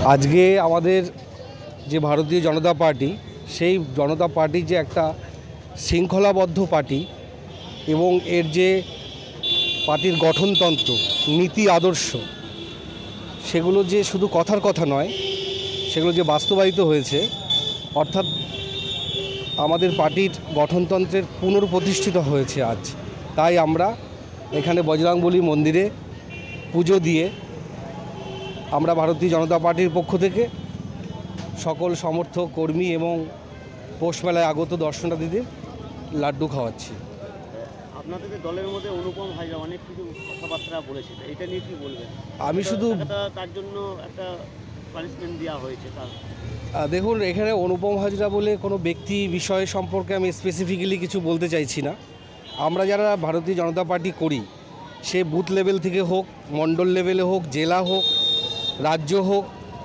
আজকে আমাদের যে ভারতীয় জনতা পার্টি, সেই জনতা পার্টি যে একটা শৃঙ্খলাবদ্ধ পার্টি এবং এর যে পার্টির গঠনতন্ত্র, নীতি আদর্শ, সেগুলো যে শুধু কথার কথা নয়, সেগুলো যে বাস্তবায়িত হয়েছে, অর্থাৎ আমাদের পার্টির গঠনতন্ত্রের পুনঃপ্রতিষ্ঠিত হয়েছে আজ। তাই আমরা এখানে বজরংবলী মন্দিরে পুজো দিয়ে আমরা ভারতীয় জনতা পার্টির পক্ষ থেকে সকল সমর্থক কর্মী এবং পৌষমেলায় আগত দর্শনার্থীদের লাড্ডু খাওয়াচ্ছি। আপনাদের দলের মধ্যে অনুপম হাজরা অনেক কিছু কথাবার্তা বলেছে, এটা নিয়ে কি বলবেন? আমি শুধু তার জন্য একটা পানিশমেন্ট দেওয়া হয়েছে। দেখুন, এখানে অনুপম হাজরা বলে কোনো ব্যক্তি বিষয় সম্পর্কে আমি স্পেসিফিক্যালি কিছু বলতে চাইছি না। আমরা যারা ভারতীয় জনতা পার্টি করি, সে বুথ লেভেল থেকে হোক, মণ্ডল লেভেলে হোক, জেলা হোক, রাজ্য হোক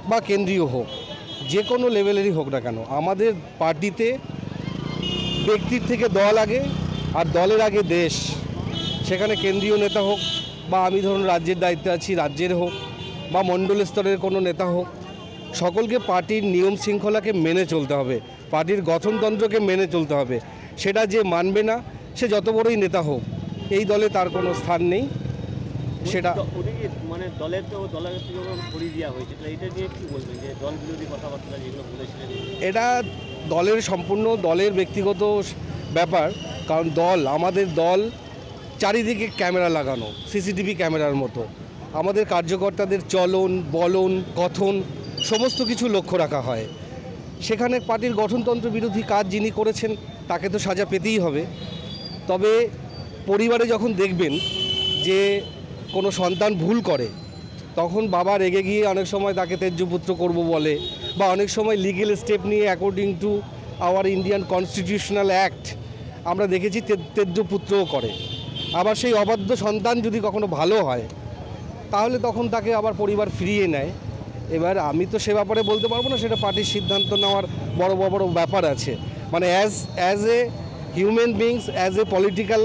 বা কেন্দ্রীয় হোক, যে কোনো লেভেলেরই হোক না কেন, আমাদের পার্টিতে ব্যক্তির থেকে দল আগে আর দলের আগে দেশ। সেখানে কেন্দ্রীয় নেতা হোক বা আমি ধরুন রাজ্যের দায়িত্বে আছি, রাজ্যের হোক বা মণ্ডল স্তরের কোনো নেতা হোক, সকলকে পার্টির নিয়ম শৃঙ্খলাকে মেনে চলতে হবে, পার্টির গঠনতন্ত্রকে মেনে চলতে হবে। সেটা যে মানবে না, সে যত বড়ই নেতা হোক, এই দলে তার কোনো স্থান নেই। সেটা মানে দলের তো দলের সরিয়ে দেওয়া হয়েছে, এটা নিয়ে কি বলবেন যে দল বিরোধী কথাবার্তা যেগুলো বলেছিলেন? এটা দলের সম্পূর্ণ দলের ব্যক্তিগত ব্যাপার। কারণ আমাদের দল চারিদিকে ক্যামেরা লাগানো, সিসিটিভি ক্যামেরার মতো। আমাদের কার্যকর্তাদের চলন, বলন, কথন সমস্ত কিছু লক্ষ্য রাখা হয়। সেখানে পার্টির গঠনতন্ত্র বিরোধী কাজ যিনি করেছেন, তাকে তো সাজা পেতেই হবে। তবে পরিবারে যখন দেখবেন যে কোনো সন্তান ভুল করে, তখন বাবা রেগে গিয়ে অনেক সময় তাকে তেজ্যপুত্র করব বলে, বা অনেক সময় লিগেল স্টেপ নিয়ে according to our Indian constitutional act আমরা দেখেছি তেজ্যপুত্রও করে। আবার সেই অবাধ্য সন্তান যদি কখনো ভালো হয়, তাহলে তখন তাকে আবার পরিবার ফিরিয়ে নেয়। এবার আমি তো সে ব্যাপারে বলতে পারবো না, সেটা পার্টির সিদ্ধান্ত নেওয়ার বড় বড় ব্যাপার আছে। মানে as a human beings, as a political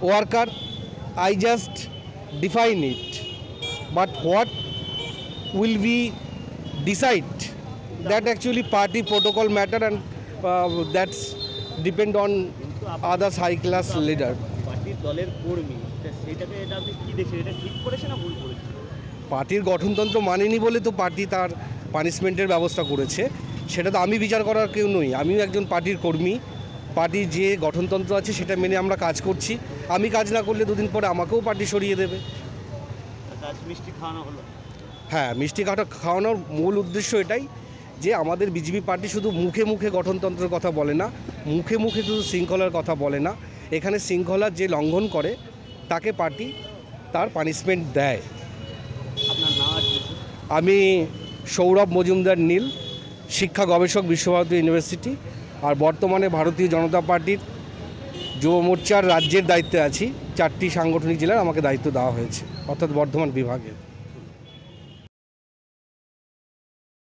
worker, I just define it, but what will we decide, that actually party protocol matter, and that's depend on others high class leader. পার্টির দলের কর্মী, সেটাকে এটা আপনি কি দেখছেন, এটা ঠিক করেছে না ভুল করেছে? পার্টির গঠনতন্ত্র মানেনি বলে তো পার্টি তার পানিশমেন্টের ব্যবস্থা করেছে। সেটা তো আমি বিচার করার কেউ নই, আমিও একজন পার্টির কর্মী। পার্টির যে গঠনতন্ত্র আছে সেটা মেনে আমরা কাজ করছি। আমি কাজ না করলে দুদিন পরে আমাকেও পার্টি সরিয়ে দেবে। মিষ্টি খাওয়ানো হলো? হ্যাঁ, মিষ্টি খাওয়ানোর মূল উদ্দেশ্য এটাই যে আমাদের বিজেপি পার্টি শুধু মুখে মুখে গঠনতন্ত্রের কথা বলে না, মুখে মুখে শুধু শৃঙ্খলার কথা বলে না, এখানে শৃঙ্খলার যে লঙ্ঘন করে তাকে পার্টি তার পানিশমেন্ট দেয়। আপনার নাম? আমি সৌরভ মজুমদার নীল, শিক্ষা গবেষক, বিশ্বভারতী ইউনিভার্সিটি, আর বর্তমানে ভারতীয় জনতা পার্টির যুব মোর্চার রাজ্যের দায়িত্বে আছি। 4টি সাংগঠনিক জেলার আমাকে দায়িত্ব দেওয়া হয়েছে, অর্থাৎ বর্ধমান বিভাগের।